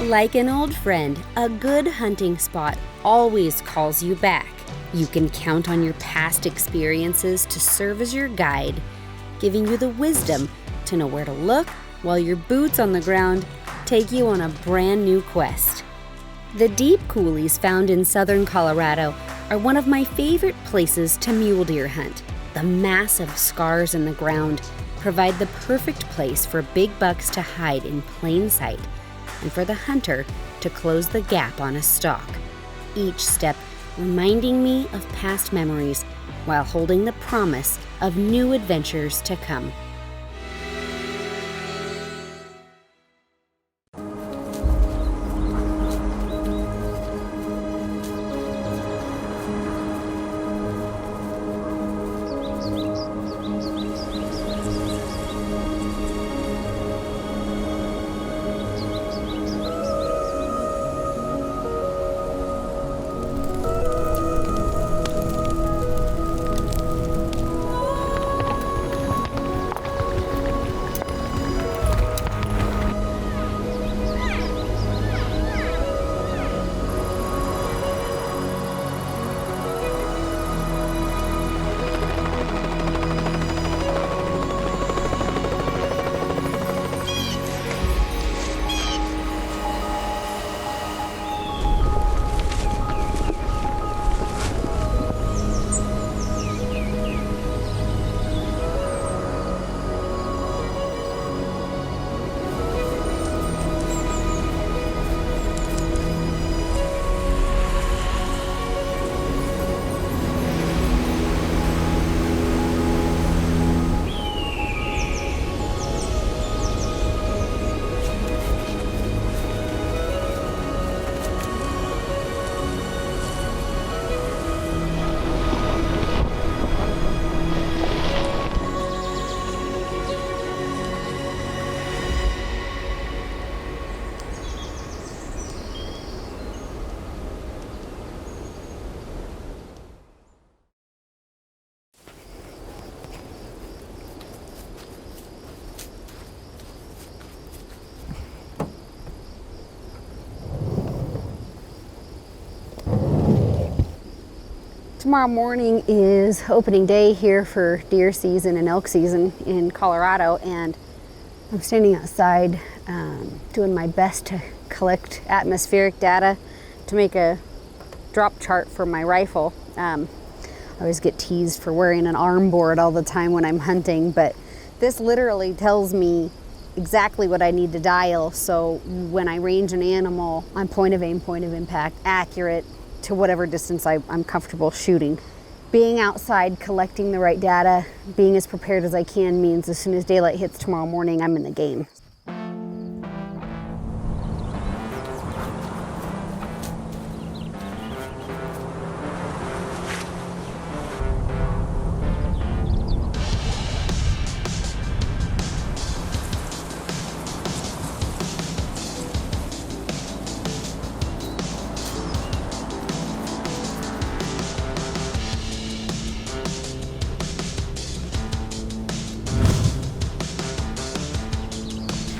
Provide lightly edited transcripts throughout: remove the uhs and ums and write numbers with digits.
Like an old friend, a good hunting spot always calls you back. You can count on your past experiences to serve as your guide, giving you the wisdom to know where to look while your boots on the ground take you on a brand new quest. The deep coulees found in southern Colorado are one of my favorite places to mule deer hunt. The massive scars in the ground provide the perfect place for big bucks to hide in plain sight and for the hunter to close the gap on a stalk. Each step reminding me of past memories while holding the promise of new adventures to come. Tomorrow morning is opening day here for deer season and elk season in Colorado, and I'm standing outside doing my best to collect atmospheric data to make a drop chart for my rifle. I always get teased for wearing an arm board all the time when I'm hunting, but this literally tells me exactly what I need to dial, so when I range an animal, I'm point of aim, point of impact, accurate to whatever distance I'm comfortable shooting. Being outside, collecting the right data, being as prepared as I can means as soon as daylight hits tomorrow morning, I'm in the game.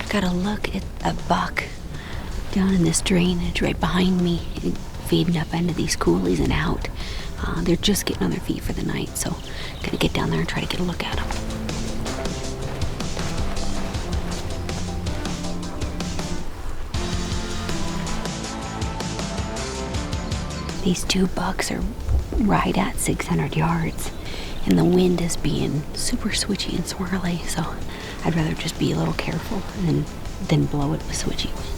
Got a look at a buck down in this drainage right behind me, feeding up into these coulees and out. They're just getting on their feet for the night, so gotta get down there and try to get a look at them. These two bucks are right at 600 yards, and the wind is being super switchy and swirly, so I'd rather just be a little careful than blow it with switchy wind.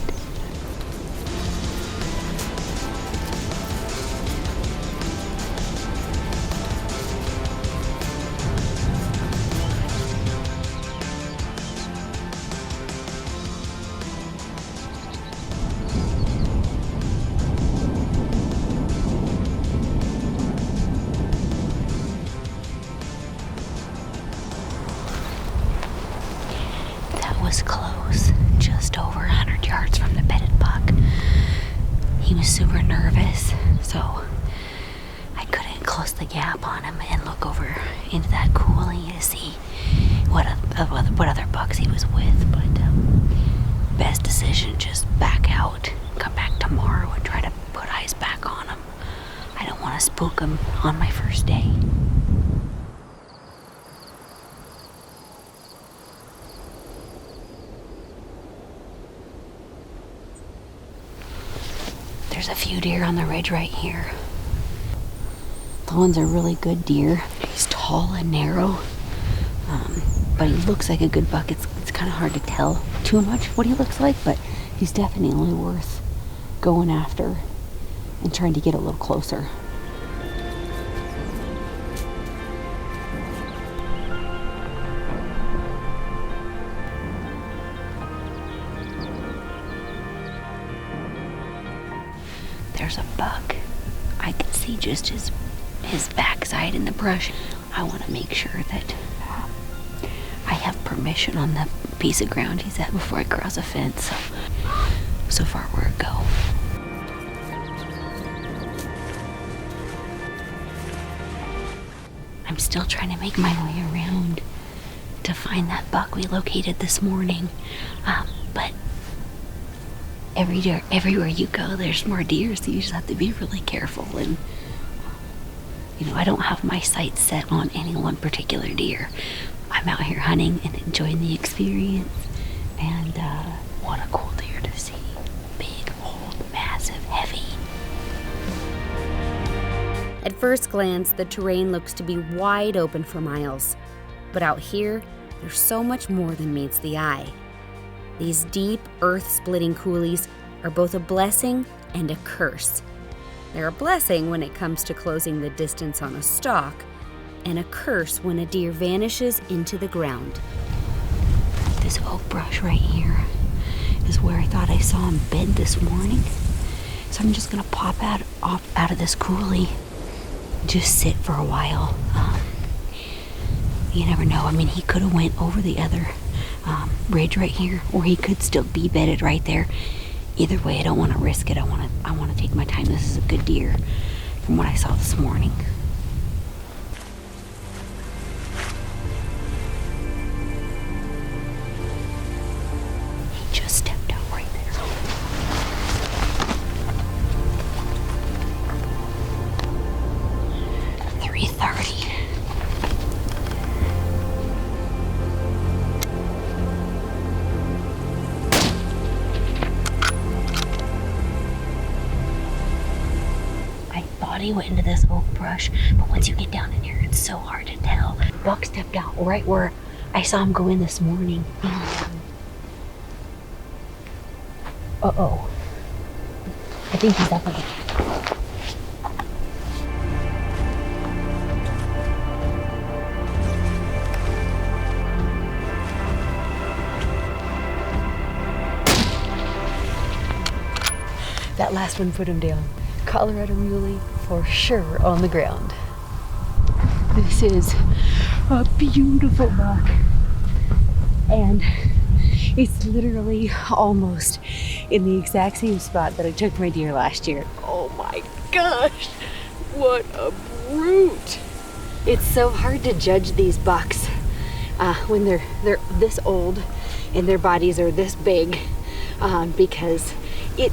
Was close, just over 100 yards from the bedded buck. He was super nervous, so I couldn't close the gap on him and look over into that coulee to see what other bucks he was with, but best decision, just back out to spook him on my first day. There's a few deer on the ridge right here. The one's a really good deer. He's tall and narrow, but he looks like a good buck. It's kind of hard to tell too much what he looks like, but he's definitely worth going after and trying to get a little closer. There's a buck. I can see just his backside in the brush. I want to make sure that I have permission on the piece of ground he's at before I cross a fence. So far, where it go? I'm still trying to make my way around to find that buck we located this morning, but everywhere you go, there's more deer, so you just have to be really careful. And I don't have my sights set on any one particular deer. I'm out here hunting and enjoying the experience, and what a cool deer to see. Big, old, massive, heavy. At first glance, the terrain looks to be wide open for miles, but out here, there's so much more than meets the eye. These deep, earth-splitting coulees are both a blessing and a curse. They're a blessing when it comes to closing the distance on a stalk, and a curse when a deer vanishes into the ground. This oak brush right here is where I thought I saw him bed this morning. So I'm just gonna pop out of this coulee, just sit for a while. You never know. I mean, he could have went over the other ridge right here, or he could still be bedded right there. Either way, I don't want to risk it. I want to take my time. This is a good deer from what I saw this morning. He just stepped out right there. 3:30. He went into this oak brush, but once you get down in here, it's so hard to tell. Buck stepped out right where I saw him go in this morning. Uh-oh. I think he's up again. That last one put him down. Colorado Mule for sure on the ground. This is a beautiful buck, and it's literally almost in the exact same spot that I took my deer last year. Oh my gosh, what a brute. It's so hard to judge these bucks when they're this old and their bodies are this big, because it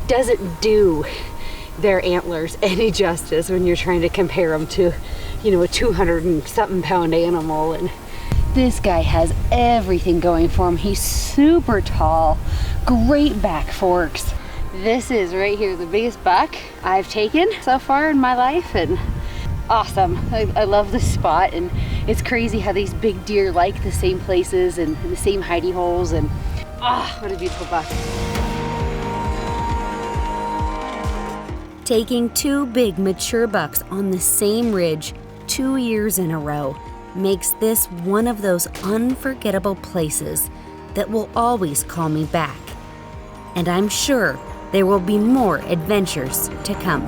doesn't do their antlers any justice when you're trying to compare them to, a 200 and something pound animal. And this guy has everything going for him. He's super tall, great back forks. This is right here the biggest buck I've taken so far in my life, and awesome. I love this spot, and it's crazy how these big deer like the same places and the same hidey holes, and what a beautiful buck. Taking two big mature bucks on the same ridge 2 years in a row makes this one of those unforgettable places that will always call me back. And I'm sure there will be more adventures to come.